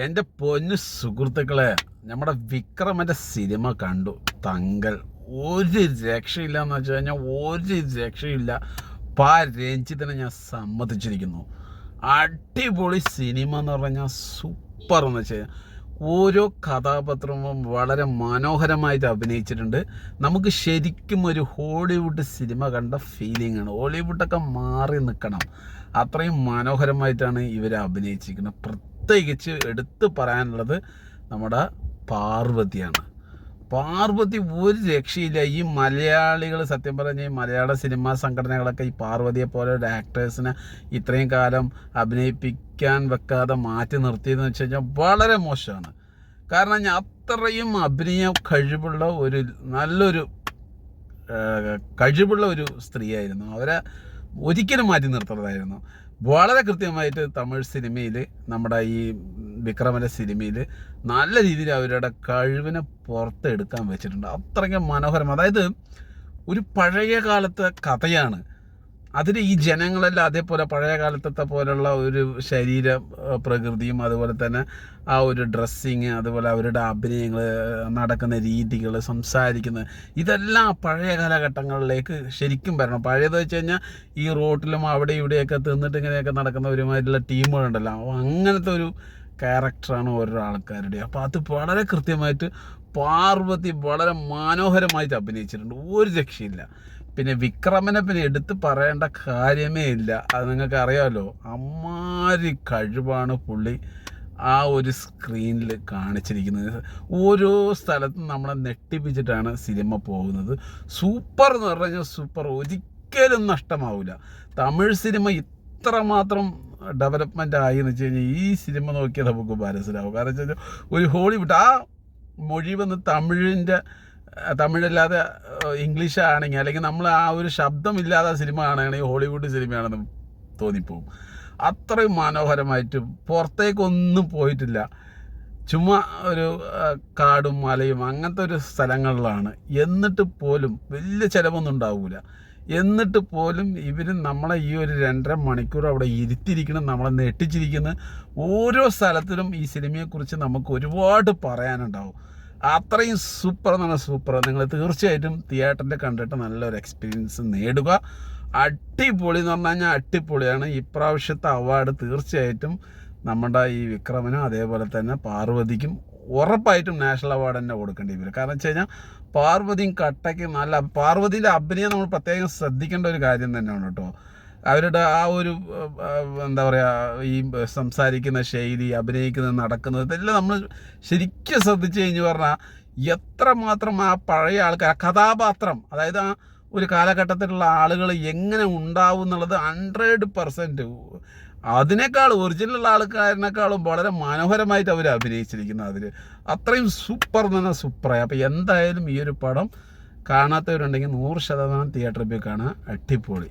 എൻ്റെ പൊന്നു സുഹൃത്തുക്കളെ, നമ്മുടെ വിക്രമൻ്റെ സിനിമ കണ്ടു. തങ്കൽ ഒരു രക്ഷയില്ല എന്ന് വെച്ച് കഴിഞ്ഞാൽ ഒരു രക്ഷയില്ല. രഞ്ജിത്തിനെ ഞാൻ സമ്മതിച്ചിരിക്കുന്നു. അടിപൊളി സിനിമ എന്ന് പറഞ്ഞാൽ സൂപ്പർ എന്ന് വെച്ച് കഴിഞ്ഞാൽ ഓരോ കഥാപാത്രവും വളരെ മനോഹരമായിട്ട് അഭിനയിച്ചിട്ടുണ്ട്. നമുക്ക് ശരിക്കും ഒരു ഹോളിവുഡ് സിനിമ കണ്ട ഫീലിംഗ് ആണ്. ഹോളിവുഡൊക്കെ മാറി നിൽക്കണം, അത്രയും മനോഹരമായിട്ടാണ് ഇവർ അഭിനയിച്ചിരിക്കുന്നത്. പ്രത്യേകിച്ച് എടുത്തു പറയാനുള്ളത് നമ്മുടെ പാർവതിയാണ്. പാർവതി ഒരു രക്ഷയില്ല. ഈ മലയാളികൾ സത്യം പറഞ്ഞാൽ ഈ മലയാള സിനിമാ സംഘടനകളൊക്കെ ഈ പാർവതിയെ പോലെ ഒരു ആക്ട്രസിനെ ഇത്രയും കാലം അഭിനയിപ്പിക്കാൻ വെക്കാതെ മാറ്റി നിർത്തിയെന്ന് വെച്ച് കഴിഞ്ഞാൽ വളരെ മോശമാണ്. കാരണം ഞാൻ അത്രയും അഭിനയ കഴിവുള്ള ഒരു നല്ലൊരു കഴിവുള്ള ഒരു സ്ത്രീയായിരുന്നു. അവരെ ഒരിക്കലും മാറ്റി നിർത്തുന്നതായിരുന്നു. വളരെ കൃത്യമായിട്ട് തമിഴ് സിനിമയിൽ, നമ്മുടെ ഈ വിക്രമൻ്റെ സിനിമയിൽ നല്ല രീതിയിൽ അവരുടെ കഴിവിനെ പുറത്തെടുക്കാൻ വെച്ചിട്ടുണ്ട്. അത്രയ്ക്കും മനോഹരം. അതായത് ഒരു പഴയ കാലത്തെ കഥയാണ്. അതിൽ ഈ ജനങ്ങളെല്ലാം അതേപോലെ പഴയ കാലത്തെ പോലുള്ള ഒരു ശരീര പ്രകൃതിയും അതുപോലെ തന്നെ ആ ഒരു ഡ്രസ്സിങ്, അതുപോലെ അവരുടെ അഭിനയങ്ങൾ, നടക്കുന്ന രീതികൾ, സംസാരിക്കുന്നത്, ഇതെല്ലാം പഴയ കാലഘട്ടങ്ങളിലേക്ക് ശരിക്കും വരണം. പഴയത് വെച്ച് കഴിഞ്ഞാൽ ഈ റോട്ടിലും അവിടെ ഇവിടെയൊക്കെ തിന്നിട്ട് ഇങ്ങനെയൊക്കെ നടക്കുന്ന ഒരുമാതിരിയുള്ള ടീമുകളുണ്ടല്ലോ, അങ്ങനത്തെ ഒരു ക്യാരക്ടറാണ് ഓരോ ആൾക്കാരുടെ. അപ്പോൾ അത് വളരെ കൃത്യമായിട്ട് പാർവതി വളരെ മനോഹരമായിട്ട് അഭിനയിച്ചിട്ടുണ്ട്. ഒരു രക്ഷയില്ല. പിന്നെ വിക്രമനെ പിന്നെ എടുത്ത് പറയേണ്ട കാര്യമേ ഇല്ല. അത് നിങ്ങൾക്ക് അറിയാമല്ലോ, അമ്മാതിരി കഴിവാണ് പുള്ളി ആ ഒരു സ്ക്രീനിൽ കാണിച്ചിരിക്കുന്നത്. ഓരോ സ്ഥലത്തും നമ്മളെ നെട്ടിപ്പിച്ചിട്ടാണ് സിനിമ പോകുന്നത്. സൂപ്പർ എന്ന് പറഞ്ഞു കഴിഞ്ഞാൽ സൂപ്പർ, ഒരിക്കലും നഷ്ടമാവില്ല. തമിഴ് സിനിമ ഇത്രമാത്രം ഡെവലപ്മെൻ്റ് ആയി എന്ന് വെച്ച് കഴിഞ്ഞാൽ ഈ സിനിമ നോക്കിയാൽ നമുക്ക് മനസ്സിലാവും. കാരണം വെച്ച് കഴിഞ്ഞാൽ ഒരു ഹോളിവുഡ് ആ മൊഴി വന്ന് തമിഴല്ലാതെ ഇംഗ്ലീഷ് ആണെങ്കിൽ, അല്ലെങ്കിൽ നമ്മൾ ആ ഒരു ശബ്ദമില്ലാതെ സിനിമ ആണെങ്കിൽ ഹോളിവുഡ് സിനിമയാണെന്ന് തോന്നിപ്പോവും. അത്രയും മനോഹരമായിട്ട് പുറത്തേക്കൊന്നും പോയിട്ടില്ല. ചുമ്മാ ഒരു കാടും മലയും അങ്ങനത്തെ ഒരു സ്ഥലങ്ങളിലാണ്. എന്നിട്ട് പോലും വലിയ ചിലവൊന്നും ഉണ്ടാവില്ല. എന്നിട്ട് പോലും ഇവർ നമ്മളെ ഈ ഒരു 2.5 മണിക്കൂർ അവിടെ ഇരുത്തിയിരിക്കണം, നമ്മളെ നെട്ടിച്ചിരിക്കുന്ന ഓരോ സ്ഥലത്തിലും ഈ സിനിമയെക്കുറിച്ച് നമുക്ക് ഒരുപാട് പറയാനുണ്ടാവും. അത്രയും സൂപ്പർ എന്ന് പറഞ്ഞാൽ സൂപ്പർ. നിങ്ങൾ തീർച്ചയായിട്ടും തിയേറ്ററിൽ കണ്ടിട്ട് നല്ലൊരു എക്സ്പീരിയൻസ് നേടുക. അടിപൊളി എന്ന് പറഞ്ഞു കഴിഞ്ഞാൽ അടിപൊളിയാണ്. ഇപ്രാവശ്യത്തെ അവാർഡ് തീർച്ചയായിട്ടും നമ്മുടെ ഈ വിക്രമനും അതേപോലെ തന്നെ പാർവതിക്കും ഉറപ്പായിട്ടും നാഷണൽ അവാർഡ് തന്നെ കൊടുക്കേണ്ടി വരും. കാരണം വെച്ച് കഴിഞ്ഞാൽ പാർവതിയും കട്ടയ്ക്ക് നല്ല, പാർവതിയുടെ അഭിനയം നമ്മൾ പ്രത്യേകം ശ്രദ്ധിക്കേണ്ട ഒരു കാര്യം തന്നെയാണ് കേട്ടോ. അവരുടെ ആ ഒരു എന്താ പറയുക, ഈ സംസാരിക്കുന്ന ശൈലി, അഭിനയിക്കുന്നത്, നടക്കുന്നത്, ഇതെല്ലാം നമ്മൾ ശരിക്കും ശ്രദ്ധിച്ചു കഴിഞ്ഞ് പറഞ്ഞാൽ എത്രമാത്രം ആ പഴയ ആൾക്കാർ, ആ കഥാപാത്രം, അതായത് ആ ഒരു കാലഘട്ടത്തിലുള്ള ആളുകൾ എങ്ങനെ ഉണ്ടാവും എന്നുള്ളത് 100% അതിനേക്കാൾ ഒറിജിനൽ ആൾക്കാരിനേക്കാളും വളരെ മനോഹരമായിട്ട് അവർ അഭിനയിച്ചിരിക്കുന്നത്. അതിൽ അത്രയും സൂപ്പർ എന്ന് പറഞ്ഞാൽ സൂപ്പറായി. അപ്പോൾ എന്തായാലും ഈ ഒരു പടം കാണാത്തവരുണ്ടെങ്കിൽ 100% തിയേറ്ററിൽ പോയി കാണാൻ. അടിപൊളി.